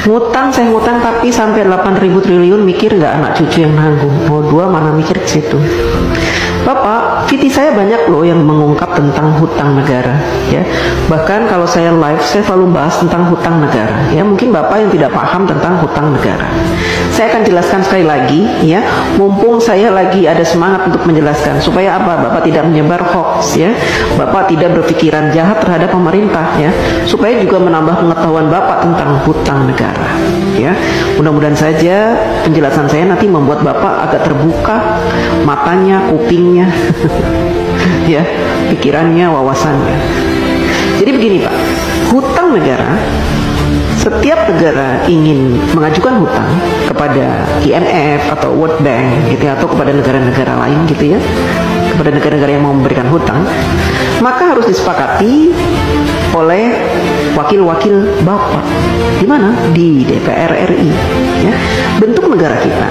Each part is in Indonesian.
ngutang, saya ngutang tapi sampai 8.000 triliun, mikir nggak anak cucu yang nanggung? Mau dua mana mikir ke situ. Bapak, VT saya banyak loh yang mengungkap tentang hutang negara, ya. Bahkan kalau saya live, saya selalu bahas tentang hutang negara, ya. Mungkin Bapak yang tidak paham tentang hutang negara, saya akan jelaskan sekali lagi, ya. Mumpung saya lagi ada semangat untuk menjelaskan, supaya apa? Bapak tidak menyebar hoax, ya. Bapak tidak berpikiran jahat terhadap pemerintah, ya. Supaya juga menambah pengetahuan Bapak tentang hutang negara, ya. Mudah-mudahan saja penjelasan saya nanti membuat Bapak agak terbuka matanya, kupingnya, ya, pikirannya, wawasannya. Jadi begini Pak, hutang negara, setiap negara ingin mengajukan hutang kepada IMF atau World Bank gitu ya, atau kepada negara-negara lain gitu ya, kepada negara-negara yang mau memberikan hutang, maka harus disepakati oleh wakil-wakil Bapak. Di mana? Di DPR RI, ya. Bentuk negara kita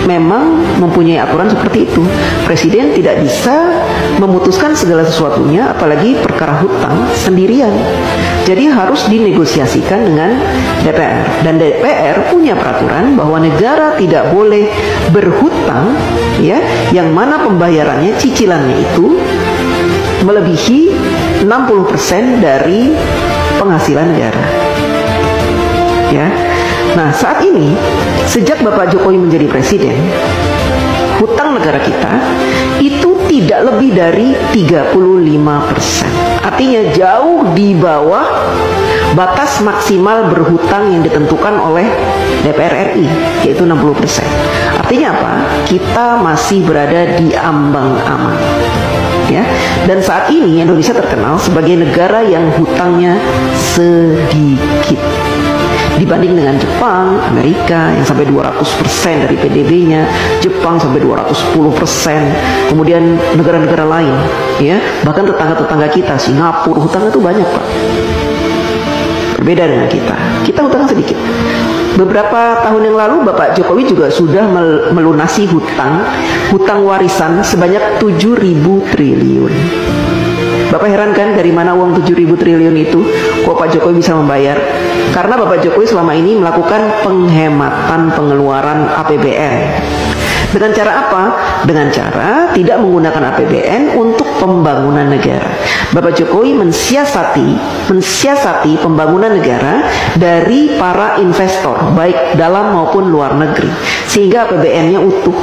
memang mempunyai aturan seperti itu. Presiden tidak bisa memutuskan segala sesuatunya, apalagi perkara hutang sendirian. Jadi harus dinegosiasikan dengan DPR. Dan DPR punya peraturan bahwa negara tidak boleh berhutang, ya, yang mana pembayarannya, cicilannya itu melebihi 60% dari penghasilan negara, ya. Nah, saat ini sejak Bapak Jokowi menjadi presiden, hutang negara kita itu tidak lebih dari 35%. Artinya jauh di bawah batas maksimal berhutang yang ditentukan oleh DPR RI, yaitu 60%. Artinya apa? Kita masih berada di ambang aman, ya. Dan saat ini Indonesia terkenal sebagai negara yang hutangnya sedikit dibanding dengan Jepang, Amerika yang sampai 200% dari PDB-nya, Jepang sampai 210%, kemudian negara-negara lain, ya, bahkan tetangga-tetangga kita, Singapura, hutangnya itu banyak Pak. Berbeda dengan kita hutang sedikit. Beberapa tahun yang lalu Bapak Jokowi juga sudah melunasi hutang warisan sebanyak 7.000 triliun. Bapak heran kan dari mana uang 7.000 triliun itu? Kok Pak Jokowi bisa membayar? Karena Bapak Jokowi selama ini melakukan penghematan pengeluaran APBN. Dengan cara apa? Dengan cara tidak menggunakan APBN untuk pembangunan negara. Bapak Jokowi mensiasati pembangunan negara dari para investor, baik dalam maupun luar negeri, sehingga APBN-nya utuh,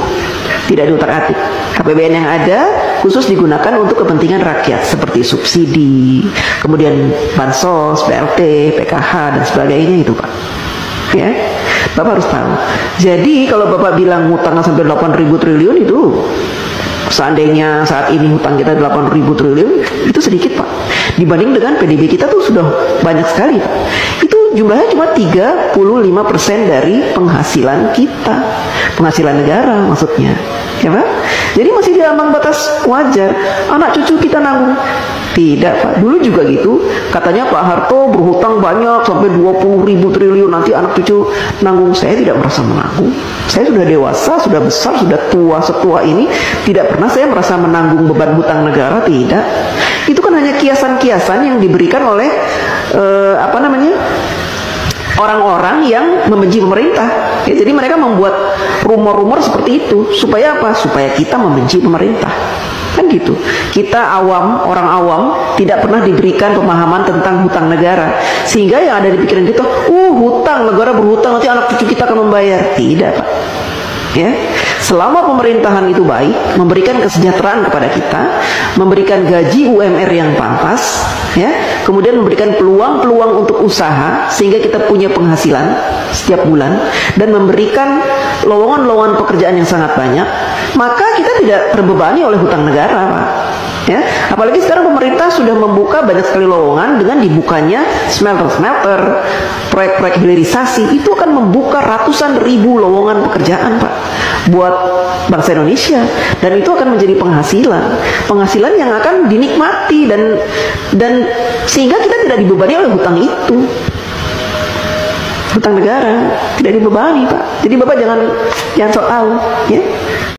tidak diutak-atik. APBN yang ada khusus digunakan untuk kepentingan rakyat seperti subsidi, kemudian bansos, BLT, PKH dan sebagainya itu Pak. Ya, Bapak harus tahu. Jadi kalau Bapak bilang hutang sampai 8.000 triliun itu, seandainya saat ini hutang kita 8.000 triliun, itu sedikit Pak. Dibanding dengan PDB kita tuh sudah banyak sekali Pak. Itu jumlahnya cuma 35% dari penghasilan kita, penghasilan negara maksudnya, ya Pak. Jadi masih di ambang batas wajar. Anak cucu kita nanggung. Tidak Pak, dulu juga gitu. Katanya Pak Harto berhutang banyak sampai 20.000 triliun, nanti anak cucu nanggung. Saya tidak merasa menanggung. Saya sudah dewasa, sudah besar, sudah tua setua ini, tidak pernah saya merasa menanggung beban hutang negara. Tidak. Itu kan hanya kiasan-kiasan yang diberikan oleh orang-orang yang membenci pemerintah, ya. Jadi mereka membuat rumor-rumor seperti itu supaya apa? Supaya kita membenci pemerintah, kan gitu. Kita awam, orang awam, tidak pernah diberikan pemahaman tentang hutang negara, sehingga yang ada di pikiran kita, hutang, negara berhutang, nanti anak cucu kita akan membayar. Tidak Pak, ya. Selama pemerintahan itu baik, memberikan kesejahteraan kepada kita, memberikan gaji UMR yang pantas, ya, kemudian memberikan peluang-peluang untuk usaha sehingga kita punya penghasilan setiap bulan, dan memberikan lowongan-lowongan pekerjaan yang sangat banyak, maka kita tidak terbebani oleh hutang negara Pak. Ya, apalagi sekarang pemerintah sudah membuka banyak sekali lowongan dengan dibukanya smelter-smelter, proyek-proyek hilirisasi, itu akan membuka ratusan ribu lowongan pekerjaan Pak buat bangsa Indonesia, dan itu akan menjadi penghasilan yang akan dinikmati dan sehingga kita tidak dibebani oleh hutang itu. Hutang negara tidak dibebani Pak. Jadi Bapak jangan sok tahu, ya.